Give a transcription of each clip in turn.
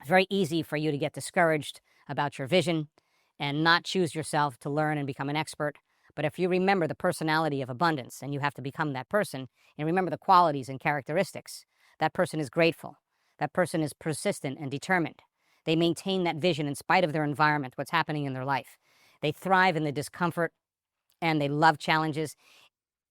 It's very easy for you to get discouraged about your vision and not choose yourself to learn and become an expert. But if you remember the personality of abundance, and you have to become that person, and remember the qualities and characteristics, that person is grateful. That person is persistent and determined. They maintain that vision in spite of their environment, what's happening in their life. They thrive in the discomfort, and they love challenges.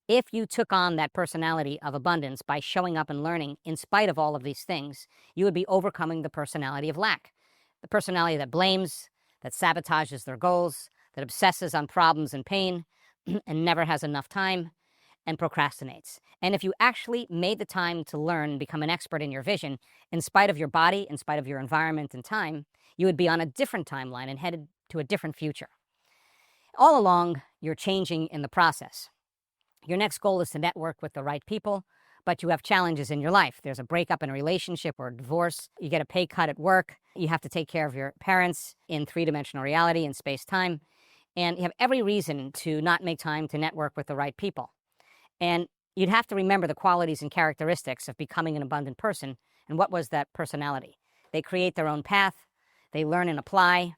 If you took on that personality of abundance by showing up and learning in spite of all of these things, you would be overcoming the personality of lack. The personality that blames, that sabotages their goals, that obsesses on problems and pain, and never has enough time, and procrastinates. And if you actually made the time to learn and become an expert in your vision, in spite of your body, in spite of your environment and time, you would be on a different timeline and headed to a different future. All along, you're changing in the process. Your next goal is to network with the right people, but you have challenges in your life. There's a breakup in a relationship or a divorce. You get a pay cut at work. You have to take care of your parents in three-dimensional reality and space-time. And you have every reason to not make time to network with the right people. And you'd have to remember the qualities and characteristics of becoming an abundant person. And what was that personality? They create their own path. They learn and apply.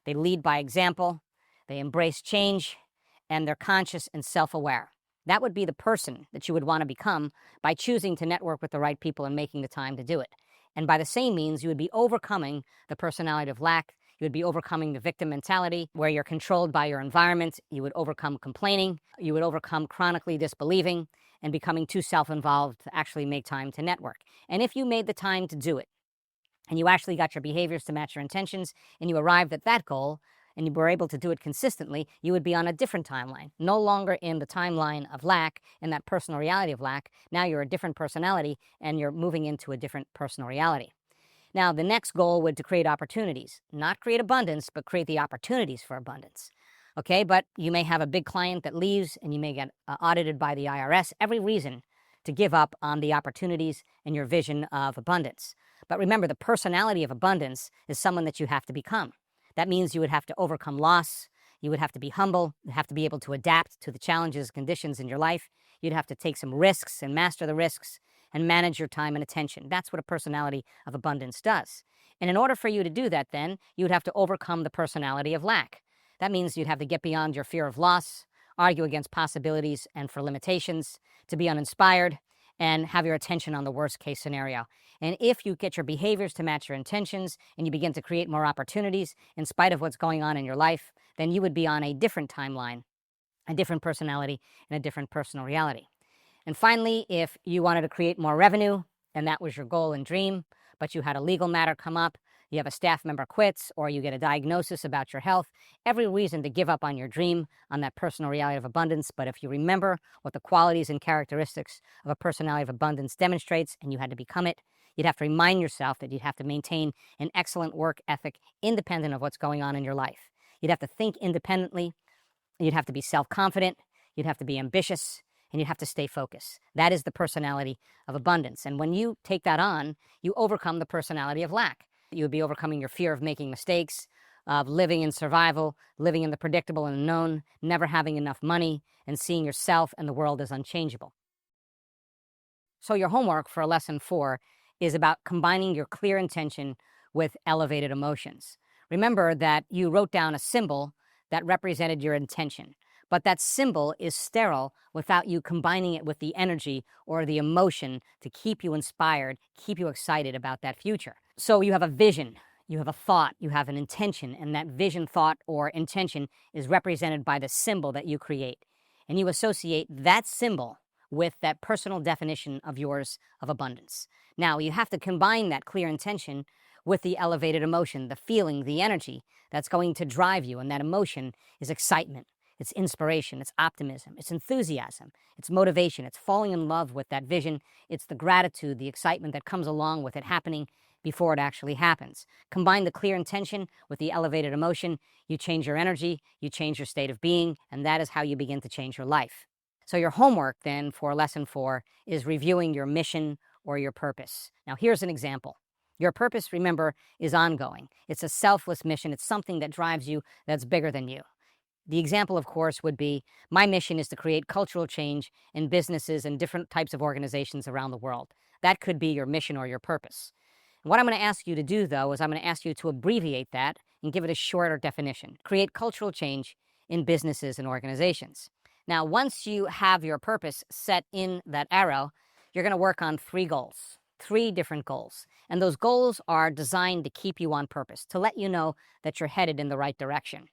They lead by example. They embrace change. And they're conscious and self-aware. That would be the person that you would want to become by choosing to network with the right people and making the time to do it. And by the same means, you would be overcoming the personality of lack. You would be overcoming the victim mentality where you're controlled by your environment. You would overcome complaining. You would overcome chronically disbelieving and becoming too self-involved to actually make time to network. And if you made the time to do it, and you actually got your behaviors to match your intentions, and you arrived at that goal, and you were able to do it consistently, you would be on a different timeline, no longer in the timeline of lack, in that personal reality of lack. Now you're a different personality, and you're moving into a different personal reality. Now, the next goal would to create opportunities. Not create abundance, but create the opportunities for abundance. Okay, but you may have a big client that leaves, and you may get audited by the IRS. Every reason to give up on the opportunities and your vision of abundance. But remember, the personality of abundance is someone that you have to become. That means you would have to overcome loss. You would have to be humble. You have to be able to adapt to the challenges, conditions in your life. You'd have to take some risks and master the risks and manage your time and attention. That's what a personality of abundance does. And in order for you to do that, then, you would have to overcome the personality of lack. That means you'd have to get beyond your fear of loss, argue against possibilities and for limitations, to be uninspired, and have your attention on the worst case scenario. And if you get your behaviors to match your intentions and you begin to create more opportunities in spite of what's going on in your life, then you would be on a different timeline, a different personality, and a different personal reality. And finally, if you wanted to create more revenue, and that was your goal and dream, but you had a legal matter come up, you have a staff member quits, or you get a diagnosis about your health, every reason to give up on your dream, on that personal reality of abundance. But if you remember what the qualities and characteristics of a personality of abundance demonstrates, and you had to become it, you'd have to remind yourself that you'd have to maintain an excellent work ethic independent of what's going on in your life. You'd have to think independently. You'd have to be self-confident. You'd have to be ambitious. And you have to stay focused. That is the personality of abundance. And when you take that on, you overcome the personality of lack. You would be overcoming your fear of making mistakes, of living in survival, living in the predictable and unknown, never having enough money, and seeing yourself and the world as unchangeable. So your homework for lesson 4 is about combining your clear intention with elevated emotions. Remember that you wrote down a symbol that represented your intention. But that symbol is sterile without you combining it with the energy or the emotion to keep you inspired, keep you excited about that future. So you have a vision, you have a thought, you have an intention, and that vision, thought, or intention is represented by the symbol that you create. And you associate that symbol with that personal definition of yours of abundance. Now, you have to combine that clear intention with the elevated emotion, the feeling, the energy that's going to drive you, and that emotion is excitement. It's inspiration, it's optimism, it's enthusiasm, it's motivation, it's falling in love with that vision, it's the gratitude, the excitement that comes along with it happening before it actually happens. Combine the clear intention with the elevated emotion, you change your energy, you change your state of being, and that is how you begin to change your life. So your homework then for lesson 4 is reviewing your mission or your purpose. Now here's an example. Your purpose, remember, is ongoing. It's a selfless mission. It's something that drives you that's bigger than you. The example, of course, would be, my mission is to create cultural change in businesses and different types of organizations around the world. That could be your mission or your purpose. What I'm going to ask you to do, though, is I'm going to ask you to abbreviate that and give it a shorter definition. Create cultural change in businesses and organizations. Now, once you have your purpose set in that arrow, you're going to work on 3 goals, 3 different goals. And those goals are designed to keep you on purpose, to let you know that you're headed in the right direction.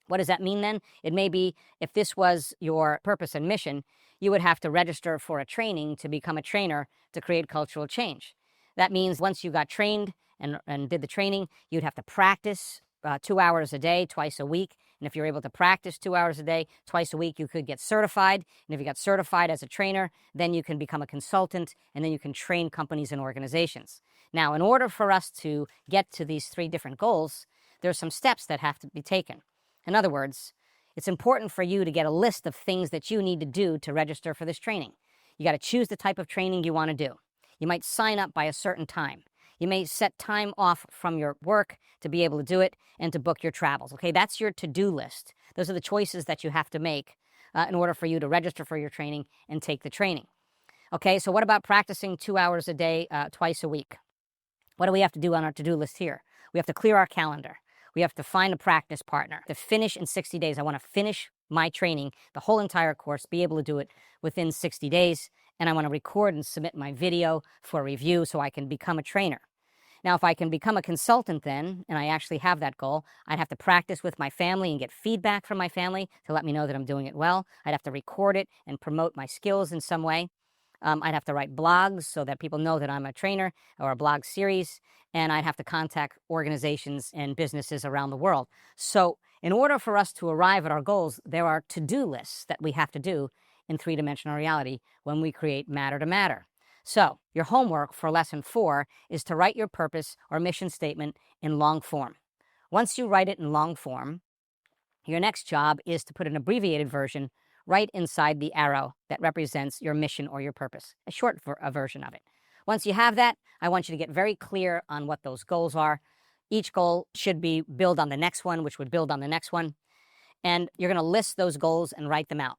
What does that mean then? It may be, if this was your purpose and mission, you would have to register for a training to become a trainer to create cultural change. That means once you got trained and did the training, you'd have to practice 2 hours a day, twice a week. And if you're able to practice 2 hours a day, twice a week, you could get certified. And if you got certified as a trainer, then you can become a consultant, and then you can train companies and organizations. Now, in order for us to get to these 3 different goals, there's some steps that have to be taken. In other words, it's important for you to get a list of things that you need to do to register for this training. You got to choose the type of training you want to do. You might sign up by a certain time. You may set time off from your work to be able to do it and to book your travels. Okay, that's your to-do list. Those are the choices that you have to make in order for you to register for your training and take the training. Okay, so what about practicing 2 hours a day, twice a week? What do we have to do on our to-do list here? We have to clear our calendar. We have to find a practice partner to finish in 60 days. I want to finish my training, the whole entire course, be able to do it within 60 days. And I want to record and submit my video for review so I can become a trainer. Now, if I can become a consultant then, and I actually have that goal, I'd have to practice with my family and get feedback from my family to let me know that I'm doing it well. I'd have to record it and promote my skills in some way. I'd have to write blogs so that people know that I'm a trainer, or a blog series, and I'd have to contact organizations and businesses around the world. So in order for us to arrive at our goals, there are to-do lists that we have to do in 3-dimensional reality when we create matter to matter. So your homework for lesson 4 is to write your purpose or mission statement in long form. Once you write it in long form, your next job is to put an abbreviated version right inside the arrow that represents your mission or your purpose, a short version of it. Once you have that, I want you to get very clear on what those goals are. Each goal should be build on the next one, which would build on the next one. And you're going to list those goals and write them out.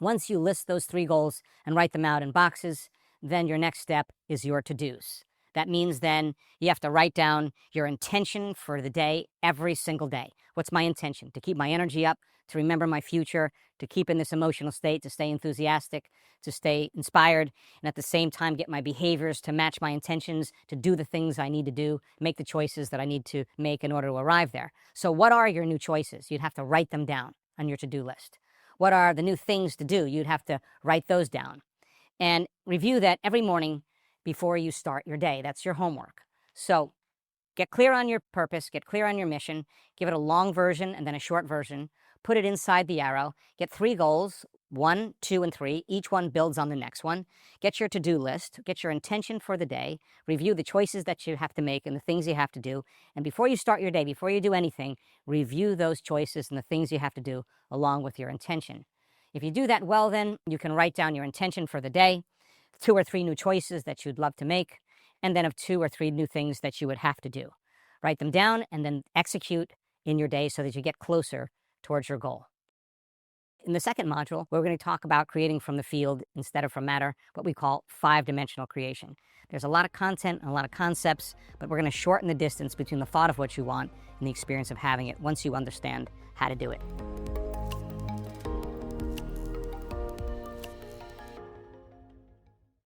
Once you list those 3 goals and write them out in boxes, then your next step is your to-dos. That means then you have to write down your intention for the day every single day. What's my intention? To keep my energy up, to remember my future, to keep in this emotional state, to stay enthusiastic, to stay inspired, and at the same time get my behaviors to match my intentions, to do the things I need to do, make the choices that I need to make in order to arrive there. So what are your new choices? You'd have to write them down on your to-do list. What are the new things to do? You'd have to write those down and review that every morning before you start your day. That's your homework. So get clear on your purpose, get clear on your mission, give it a long version and then a short version, put it inside the arrow, get 3 goals, 1, 2, and 3. Each one builds on the next one. Get your to-do list, get your intention for the day, review the choices that you have to make and the things you have to do. And before you start your day, before you do anything, review those choices and the things you have to do along with your intention. If you do that well, then you can write down your intention for the day, 2 or 3 new choices that you'd love to make, and then of 2 or 3 new things that you would have to do. Write them down and then execute in your day so that you get closer towards your goal. In the second module, we're going to talk about creating from the field instead of from matter, what we call 5-dimensional creation. There's a lot of content and a lot of concepts, but we're going to shorten the distance between the thought of what you want and the experience of having it once you understand how to do it.